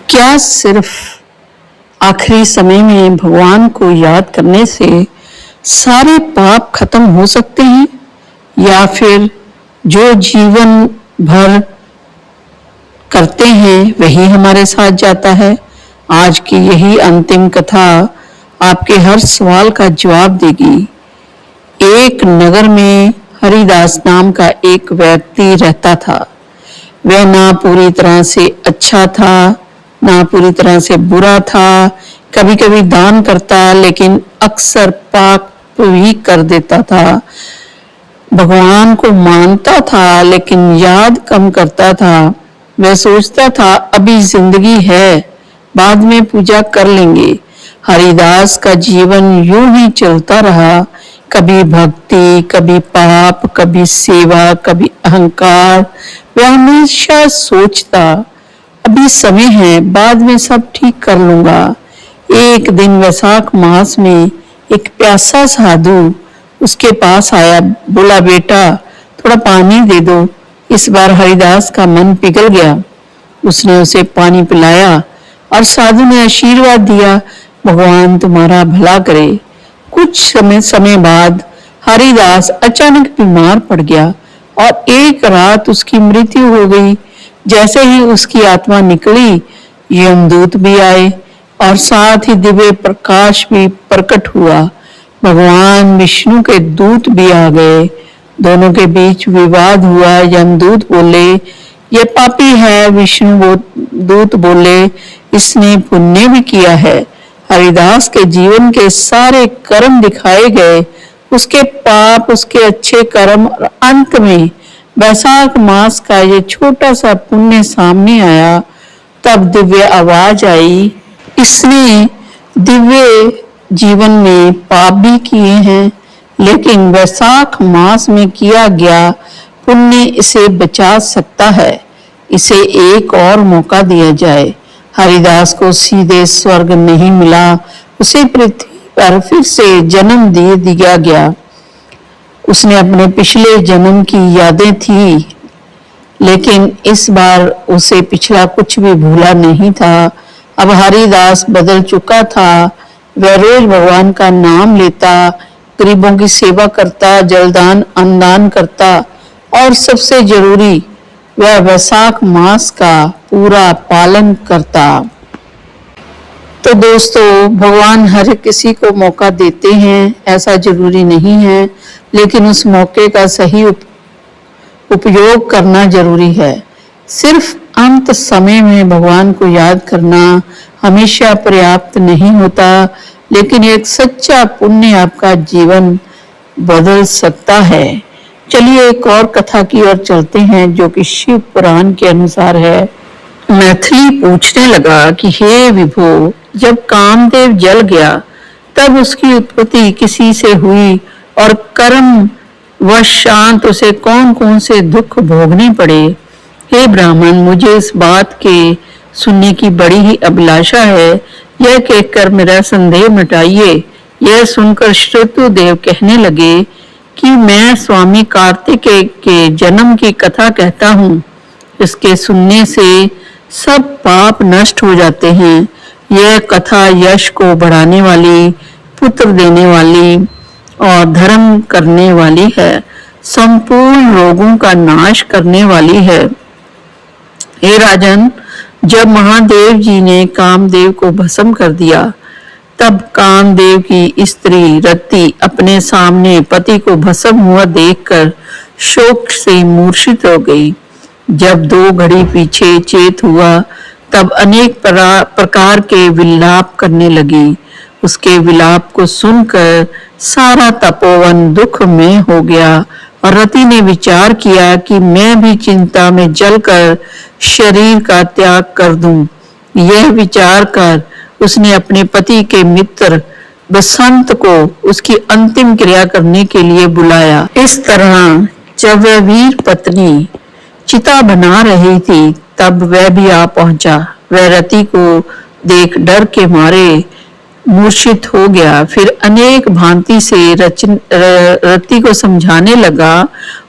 क्या सिर्फ आखिरी समय में भगवान को याद करने से सारे पाप खत्म हो सकते हैं, या फिर जो जीवन भर करते हैं वही हमारे साथ जाता है? आज की यही अंतिम कथा आपके हर सवाल का जवाब देगी। एक नगर में हरिदास नाम का एक व्यक्ति रहता था। वह ना पूरी तरह से अच्छा था, ना पूरी तरह से बुरा था। कभी कभी दान करता, लेकिन अक्सर पाप भी कर देता था। भगवान को मानता था, लेकिन याद कम करता था। वह सोचता था अभी जिंदगी है, बाद में पूजा कर लेंगे। हरिदास का जीवन यूं ही चलता रहा, कभी भक्ति, कभी पाप, कभी सेवा, कभी अहंकार। वह हमेशा सोचता अभी समय है, बाद में सब ठीक कर लूंगा। एक दिन वैशाख मास में एक प्यासा साधु उसके पास आया। बोला, बेटा थोड़ा पानी दे दो। इस बार हरिदास का मन पिघल गया। उसने उसे पानी पिलाया और साधु ने आशीर्वाद दिया, भगवान तुम्हारा भला करे। कुछ समय बाद हरिदास अचानक बीमार पड़ गया और एक रात उसकी मृत्यु हो गई। जैसे ही उसकी आत्मा निकली, यमदूत भी आए और साथ ही दिव्य प्रकाश भी प्रकट हुआ। भगवान विष्णु के दूत भी आ गए। दोनों के बीच विवाद हुआ। यमदूत बोले, ये पापी है। विष्णु दूत बोले, इसने पुण्य भी किया है। हरिदास के जीवन के सारे कर्म दिखाए गए, उसके पाप, उसके अच्छे कर्म, और अंत में वैशाख मास का ये छोटा सा पुण्य सामने आया। तब दिव्य आवाज आई, इसने दिव्य जीवन में पाप भी किए हैं, लेकिन वैशाख मास में किया गया पुण्य इसे बचा सकता है। इसे एक और मौका दिया जाए। हरिदास को सीधे स्वर्ग नहीं मिला, उसे पृथ्वी पर फिर से जन्म दे दिया गया। उसने अपने पिछले जन्म की यादें थी, लेकिन इस बार उसे पिछला कुछ भी भूला नहीं था। अब हरिदास बदल चुका था। वह रोज भगवान का नाम लेता, गरीबों की सेवा करता, जलदान अन्नदान करता, और सबसे जरूरी वह वैशाख मास का पूरा पालन करता। तो दोस्तों, भगवान हर किसी को मौका देते हैं, ऐसा जरूरी नहीं है, लेकिन उस मौके का सही उपयोग करना जरूरी है। सिर्फ अंत समय में भगवान को याद करना हमेशा पर्याप्त नहीं होता, लेकिन एक सच्चा पुण्य आपका जीवन बदल सकता है। चलिए एक और कथा की ओर चलते हैं, जो कि शिव पुराण के अनुसार है। मैथिली पूछने लगा कि हे विभो, जब कामदेव जल गया तब उसकी उत्पत्ति किसी से हुई, और कर्म वशांत उसे कौन कौन से दुख भोगने पड़े? हे ब्राह्मण, मुझे इस बात के सुनने की बड़ी ही अभिलाषा है। यह कहकर मेरा संदेह मिटाइए। यह सुनकर श्रुतदेव कहने लगे कि मैं स्वामी कार्तिकेय के जन्म की कथा कहता हूँ। इसके सुनने से सब पाप नष्ट हो जाते हैं। यह कथा यश को बढ़ाने वाली, पुत्र देने वाली और धर्म करने वाली है, संपूर्ण रोगों का नाश करने वाली है। हे राजन, जब महादेव जी ने कामदेव को भस्म कर दिया, तब कामदेव की स्त्री रति अपने सामने पति को भस्म हुआ देखकर शोक से मूर्छित हो गई। जब 2 घड़ी पीछे चेत हुआ, तब अनेक प्रकार के विलाप करने लगी। उसके विलाप को सुनकर सारा तपोवन दुख में हो गया, और रति ने विचार किया कि मैं भी चिंता में जलकर शरीर का त्याग कर दूं। यह विचार कर उसने अपने पति के मित्र बसंत को उसकी अंतिम क्रिया करने के लिए बुलाया। इस तरह जब वह वीर पत्नी चिता बना रही थी, तब वह भी आ पहुंचा। वह रति को देख डर के मारे मूर्छित हो गया। फिर अनेक भांति से रति को समझाने लगा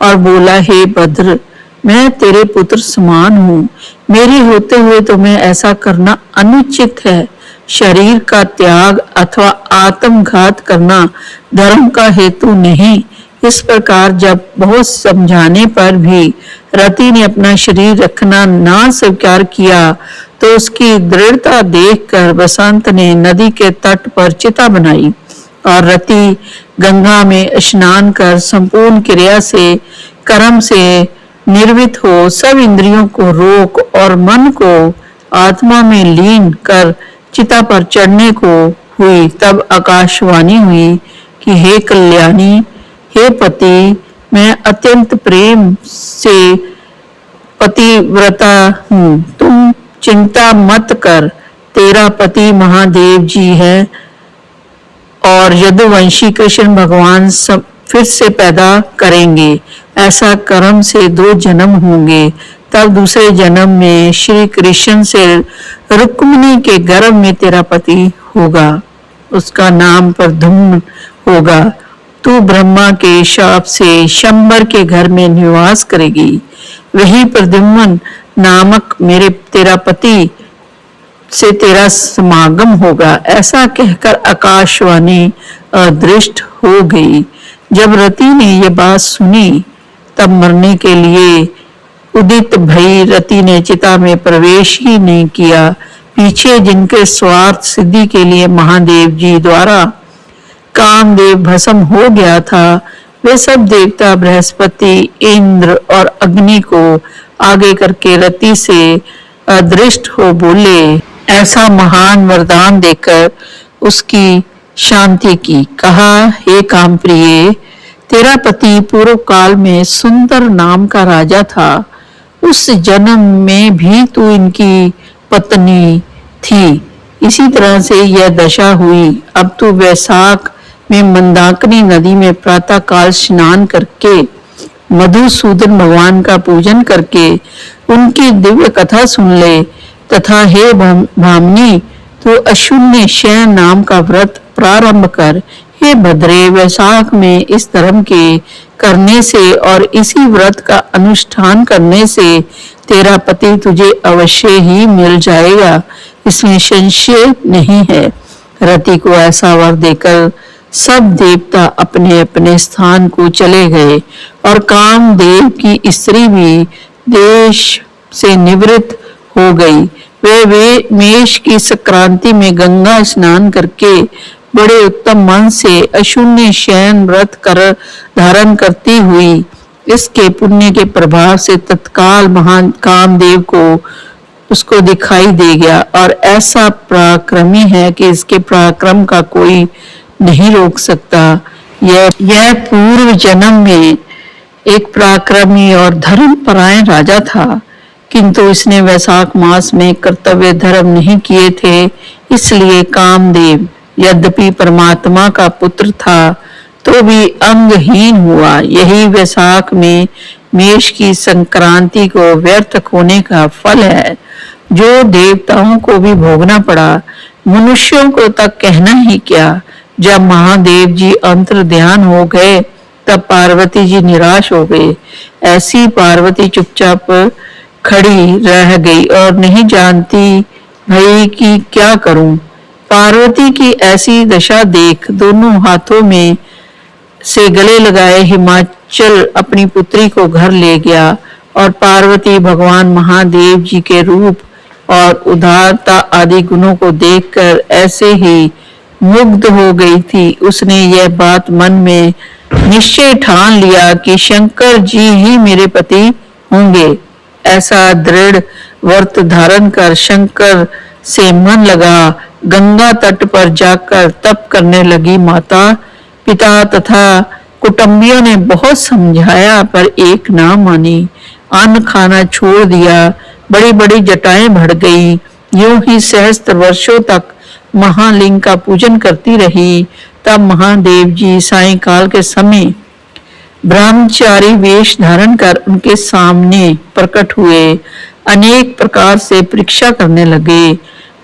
और बोला, हे भद्र, मैं तेरे पुत्र समान हूँ, मेरे होते हुए तुम्हें ऐसा करना अनुचित है। शरीर का त्याग अथवा आत्मघात करना धर्म का हेतु नहीं। इस प्रकार जब बहुत समझाने पर भी रति ने अपना शरीर रखना ना स्वीकार किया तो उसकी दृढ़ता देखकर बसंत ने नदी के तट पर चिता बनाई और रति गंगा में स्नान कर संपूर्ण क्रिया से कर्म से निर्वित हो सब इंद्रियों को रोक और मन को आत्मा में लीन कर चिता पर चढ़ने को हुई। तब आकाशवाणी हुई कि हे कल्याणी, हे पति, मैं अत्यंत प्रेम से पतिव्रता हूँ, तुम चिंता मत कर। तेरा पति महादेव जी है और यदुवंशी कृष्ण भगवान सब फिर से पैदा करेंगे। ऐसा कर्म से 2 जन्म होंगे। तब दूसरे जन्म में श्री कृष्ण से रुक्मिणी के गर्भ में तेरा पति होगा, उसका नाम प्रद्युम्न होगा। तू ब्रह्मा के शाप से शंबर के घर में निवास करेगी। वही प्रद्युम्न नामक तेरा पति से तेरा समागम होगा। ऐसा कहकर आकाशवाणी अदृष्ट हो गई। जब रति ने यह बात सुनी तब मरने के लिए उदित भई रति ने चिता में प्रवेश ही नहीं किया। पीछे जिनके स्वार्थ सिद्धि के लिए महादेव जी द्वारा कामदेव भस्म हो गया था, वे सब देवता बृहस्पति, इंद्र और अग्नि को आगे करके रति से अदृष्ट हो बोले। ऐसा महान वरदान देकर उसकी शांति की। कहा, हे काम प्रिय, तेरा पति पूर्व काल में सुंदर नाम का राजा था। उस जन्म में भी तू इनकी पत्नी थी। इसी तरह से यह दशा हुई। अब तू वैशाख में मंदाकिनी नदी में प्रातः काल स्नान करके मधुसूदन भगवान का पूजन करके उनकी दिव्य कथा सुन ले तथा हे भामिनी, तो अशून्य शयन नाम का व्रत प्रारंभ कर। हे भद्रे, वैशाख में इस धर्म के करने से और इसी व्रत का अनुष्ठान करने से तेरा पति तुझे अवश्य ही मिल जाएगा, इसमें संशय नहीं है। रति को ऐसा वर देकर सब देवता अपने अपने स्थान को चले गए और कामदेव की स्त्री भी देश से निवृत्त हो गई। वे मेष की संक्रांति में गंगा स्नान करके बड़े उत्तम मन से अशून्य शयन व्रत कर धारण करती हुई इसके पुण्य के प्रभाव से तत्काल महान कामदेव को उसको दिखाई दे गया और ऐसा पराक्रमी है कि इसके पराक्रम का कोई नहीं रोक सकता। यह पूर्व जन्म में एक पराक्रमी और धर्मपरायण राजा था, किंतु इसने वैशाख मास में कर्तव्य धर्म नहीं किए थे, इसलिए कामदेव यद्यपि परमात्मा का पुत्र था तो भी अंगहीन हुआ। यही वैशाख में मेष की संक्रांति को व्यर्थ होने का फल है, जो देवताओं को भी भोगना पड़ा, मनुष्यों को तक कहना ही क्या। जब महादेव जी अंतर ध्यान हो गए तब पार्वती जी निराश हो गए। ऐसी पार्वती चुपचाप खड़ी रह गई और नहीं जानती भई कि क्या करूं। पार्वती की ऐसी दशा देख दोनों हाथों में से गले लगाए हिमाचल अपनी पुत्री को घर ले गया और पार्वती भगवान महादेव जी के रूप और उदारता आदि गुणों को देखकर ऐसे ही मुग्ध हो गई थी। उसने यह बात मन में निश्चय ठान लिया कि शंकर जी ही मेरे पति होंगे। ऐसा दृढ़ व्रत धारण कर शंकर से मन लगा गंगा तट पर जाकर तप करने लगी। माता पिता तथा कुटुंबियों ने बहुत समझाया पर एक ना मानी। अन्न खाना छोड़ दिया, बड़ी बड़ी जटाएं बढ़ गई। यूं ही सहस्त्र वर्षों तक महालिंग का पूजन करती रही। तब महादेव जी सायंकाल के समय ब्रह्मचारी वेश धारण कर उनके सामने प्रकट हुए, अनेक प्रकार से परीक्षा करने लगे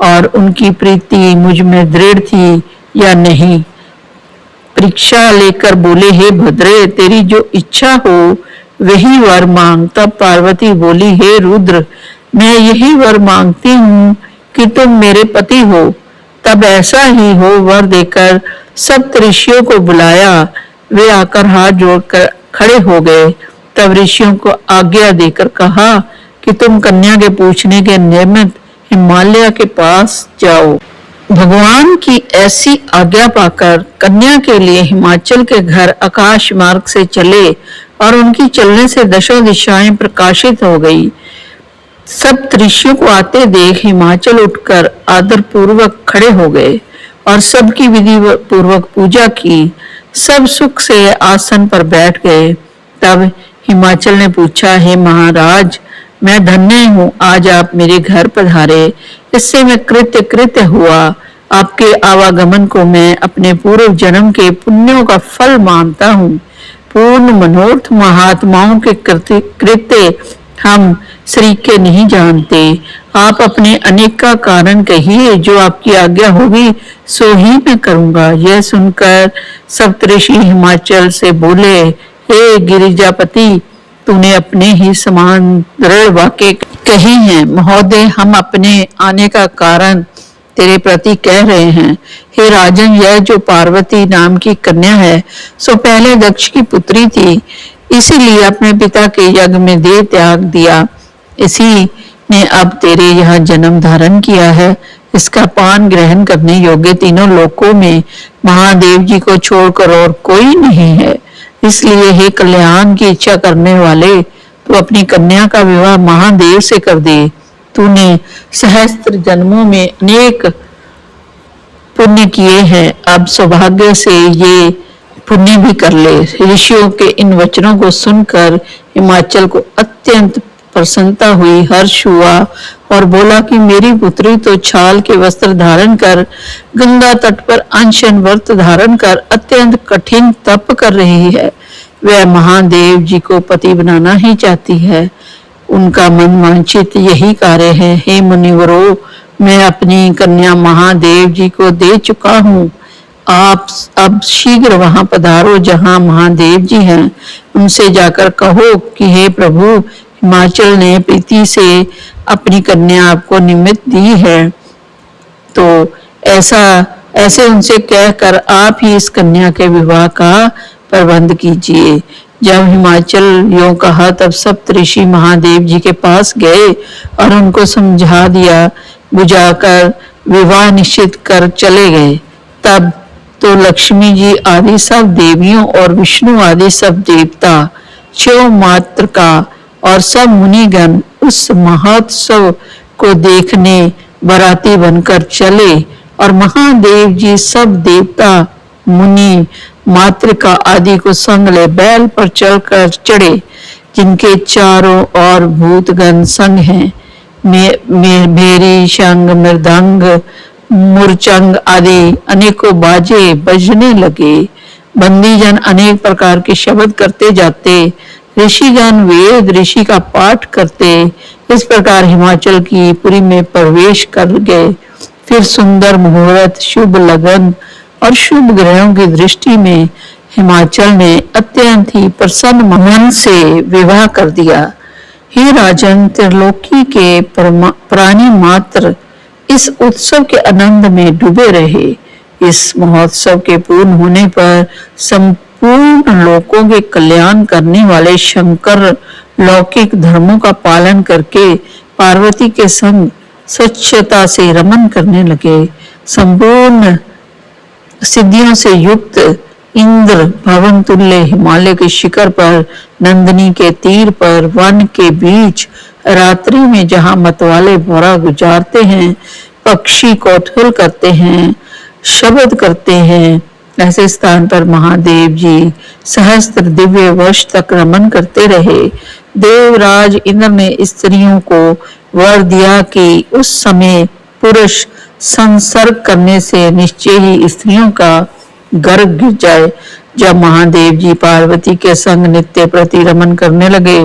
और उनकी प्रीति मुझ में दृढ़ थी या नहीं। परीक्षा लेकर बोले, हे भद्रे, तेरी जो इच्छा हो वही वर मांग। तब पार्वती बोली, हे रुद्र, मैं यही वर मांगती हूँ कि तुम मेरे पति हो। तब ऐसा ही हो वर देकर सब ऋषियों को बुलाया। वे आकर हाथ जोड़कर खड़े हो गए। तब ऋषियों को आज्ञा देकर कहा कि तुम कन्या के पूछने के निमित्त हिमालय के पास जाओ। भगवान की ऐसी आज्ञा पाकर कन्या के लिए हिमाचल के घर आकाश मार्ग से चले और उनकी चलने से दशों दिशाएं प्रकाशित हो गई। सब ऋषियों को आते देख हिमाचल उठकर आदर पूर्वक खड़े हो गए और सबकी विधि पूर्वक पूजा की। सब सुख से आसन पर बैठ गए। तब हिमाचल ने पूछा, हे महाराज, मैं धन्य हूँ, आज आप मेरे घर पधारे, इससे मैं कृत्य कृत्य हुआ। आपके आवागमन को मैं अपने पूर्व जन्म के पुण्यों का फल मानता हूँ। पूर्ण मनोरथ महात्माओं के कृत्य हम श्री के नहीं जानते। आप अपने अनेक का कारण कहिए, जो आपकी आज्ञा होगी सो ही मैं करूंगा। यह सुनकर सप्तऋषि हिमाचल से बोले, हे गिरिजापति, तूने अपने ही समान दृढ़ वाक्य कही हैं। महोदय, हम अपने आने का कारण तेरे प्रति कह रहे हैं। हे राजन, यह जो पार्वती नाम की कन्या है सो पहले दक्ष की पुत्री थी, इसीलिए अपने पिता के यज्ञ में देह त्याग दिया। इसी ने अब तेरे यहाँ जन्म धारण किया है। इसका पान ग्रहण करने योग्य तीनों लोकों में महादेव जी को छोड़कर और कोई नहीं है। इसलिए हे कल्याण की इच्छा करने वाले, तू अपनी कन्या का विवाह महादेव से कर दे। तूने सहस्त्र जन्मों में अनेक पुण्य किए हैं, अब सौभाग्य से ये पुण्य भी कर ले। ऋषियों के इन वचनों को सुनकर हिमाचल को अत्यंत प्रसन्नता हुई, हर्ष हुआ और बोला कि मेरी पुत्री तो छाल के वस्त्र धारण कर गंगा तट पर अनशन व्रत धारण कर अत्यंत कठिन तप कर रही है। वह महादेव जी को पति बनाना ही चाहती है। उनका मन वांछित यही कार्य है। हे मुनिवरों, मैं अपनी कन्या महादेव जी को दे चुका हूँ। आप अब शीघ्र वहां पधारो जहां महादेव जी हैं। उनसे जाकर कहो कि हे प्रभु, हिमाचल ने प्रीति से अपनी कन्या आपको निमित्त दी है, तो ऐसे उनसे कहकर आप ही इस कन्या के विवाह का प्रबंध कीजिए। जब हिमाचल यों कहा तब सप्तऋषि महादेव जी के पास गए और उनको समझा दिया, बुझाकर विवाह निश्चित कर चले गए। तब तो लक्ष्मी जी आदि सब देवियों और विष्णु आदि सब देवता, शिव मात्र का और सब मुनिगण उस महोत्सव को देखने बराती बनकर चले और महादेव जी सब देवता मुनि मातृका आदि को संग ले बैल पर चढ़कर चढ़े, जिनके चारों ओर भूतगण संग हैं। मेरी शंग मृदंग मुरचंग आदि अनेकों बाजे बजने लगे। बंदीजन अनेक प्रकार के शब्द करते जाते, ऋषिगण वेद ऋषि का पाठ करते। इस प्रकार हिमाचल की पुरी में प्रवेश कर गए। फिर सुंदर मुहूर्त, शुभ लगन और शुभ ग्रहों की दृष्टि में हिमाचल ने अत्यंत ही प्रसन्न मन से विवाह कर दिया। हे राजन, त्रिलोकी के प्राणी मात्र इस उत्सव के आनंद में डूबे रहे। इस महोत्सव के पूर्ण होने पर संपूर्ण लोकों के कल्याण करने वाले शंकर लौकिक धर्मों का पालन करके पार्वती के संग स्वच्छता से रमन करने लगे। संपूर्ण सिद्धियों से युक्त इंद्र भवन तुल्य हिमालय के शिखर पर, नंदिनी के तीर पर, वन के बीच रात्रि में जहां मतवाले भौरा गुजारते हैं, पक्षी कौतूहल करते हैं, शब्द करते हैं, ऐसे स्थान पर महादेव जी सहस्त्र दिव्य वर्ष तक रमन करते रहे। देवराज इंद्र ने स्त्रियों को वर दिया कि उस समय पुरुष संसर्ग करने से निश्चय ही स्त्रियों का गर्भ गिर जाए। जब महादेव जी पार्वती के संग नित्य प्रति रमन करने लगे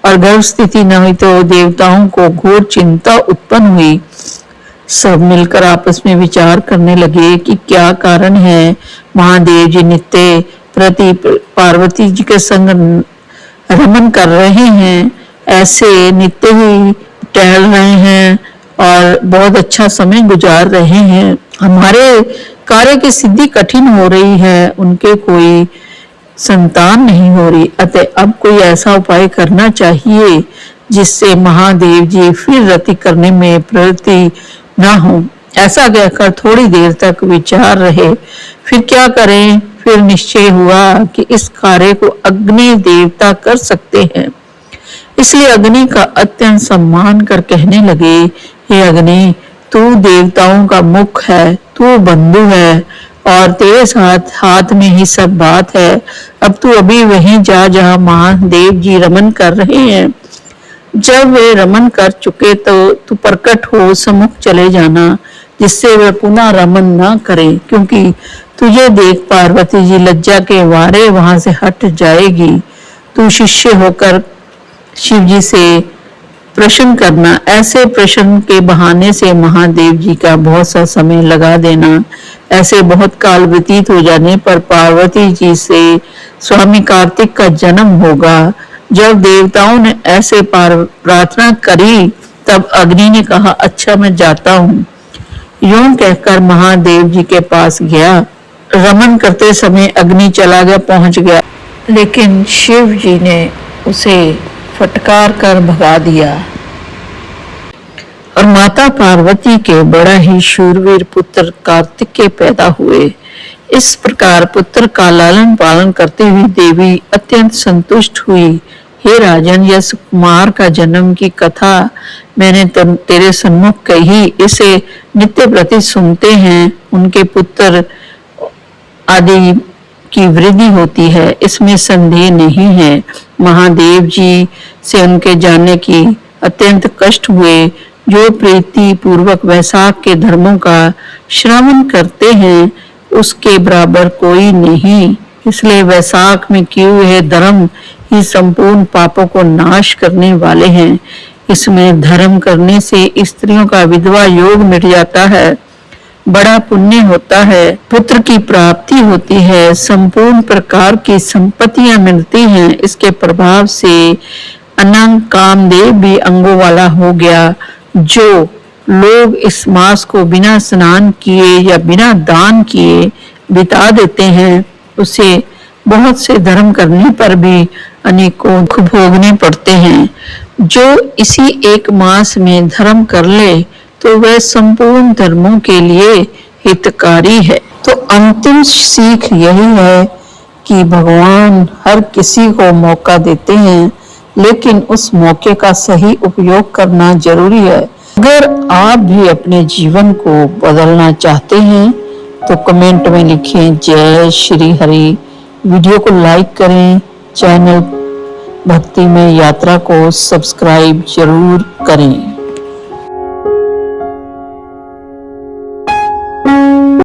और गर्भ स्थिति न हुई तो देवताओं को घोर चिंता उत्पन्न हुई। सब मिलकर आपस में विचार करने लगे कि क्या कारण है। महादेव जी नित्य प्रति पार्वती जी के संग रमन कर रहे हैं, ऐसे नित्य ही टहल रहे हैं और बहुत अच्छा समय गुजार रहे हैं, हमारे कार्य की सिद्धि कठिन हो रही है, उनके कोई संतान नहीं हो रही, अतः अब कोई ऐसा उपाय करना चाहिए जिससे महादेव जी फिर रति करने में प्रवृत्ति ना हो। ऐसा कहकर थोड़ी देर तक विचार रहे, फिर क्या करें। फिर निश्चय हुआ कि इस कार्य को अग्नि देवता कर सकते हैं, इसलिए अग्नि का अत्यंत सम्मान कर कहने लगे, हे अग्नि, तू देवताओं का मुख है, तू बंधु है और तेरे साथ हाथ में ही सब बात है। अब तू अभी वहीं जा जहां महादेव जी रमन कर रहे हैं। जब वे रमन कर चुके तो तू प्रकट हो सम्मुख चले जाना, जिससे वे पुनः रमन न करे, क्योंकि तुझे देख पार्वती जी लज्जा के वारे वहां से हट जाएगी। तू शिष्य होकर शिव जी से प्रश्न करना, ऐसे प्रश्न के बहाने से महादेव जी का बहुत सा समय लगा देना। ऐसे बहुत काल व्यतीत हो जाने पर पार्वती जी से स्वामी कार्तिक का जन्म होगा। जब देवताओं ने ऐसे प्रार्थना करी तब अग्नि ने कहा, अच्छा मैं जाता हूँ। यूं कहकर महादेव जी के पास गया। रमन करते समय अग्नि चला गया, पहुंच गया, लेकिन शिव जी ने उसे फटकार कर भगा दिया और माता पार्वती के बड़ा ही शूरवीर पुत्र कार्तिकेय पैदा हुए। इस प्रकार पुत्र का लालन पालन करते हुए देवी अत्यंत संतुष्ट हुई। हे राजन, यह कुमार का जन्म की कथा मैंने तेरे सम्मुख कही, इसे नित्य प्रति सुनते हैं, उनके पुत्र आदि की वृद्धि होती है, इसमें संदेह नहीं है। महादेव जी से उनके जाने की अत्यंत कष्ट हुए। जो प्रीति पूर्वक वैशाख के धर्मों का श्रवण करते हैं उसके बराबर कोई नहीं, इसलिए वैशाख में किए हुए धर्म ही संपूर्ण पापों को नाश करने वाले हैं। इसमें धर्म करने से स्त्रियों का विधवा योग मिट जाता है, बड़ा पुण्य होता है, पुत्र की प्राप्ति होती है, संपूर्ण प्रकार की संपत्तियां मिलती हैं। इसके प्रभाव से अनंग कामदेव भी अंगों वाला हो गया। जो लोग इस मास को बिना स्नान किए या बिना दान किए बिता देते हैं, उसे बहुत से धर्म करने पर भी अनेकों दुख भोगने पड़ते हैं। जो इसी एक मास में धर्म कर ले तो वह संपूर्ण धर्मों के लिए हितकारी है। तो अंतिम सीख यही है कि भगवान हर किसी को मौका देते हैं, लेकिन उस मौके का सही उपयोग करना जरूरी है। अगर आप भी अपने जीवन को बदलना चाहते हैं तो कमेंट में लिखें जय श्री हरि। वीडियो को लाइक करें, चैनल भक्ति में यात्रा को सब्सक्राइब जरूर करें।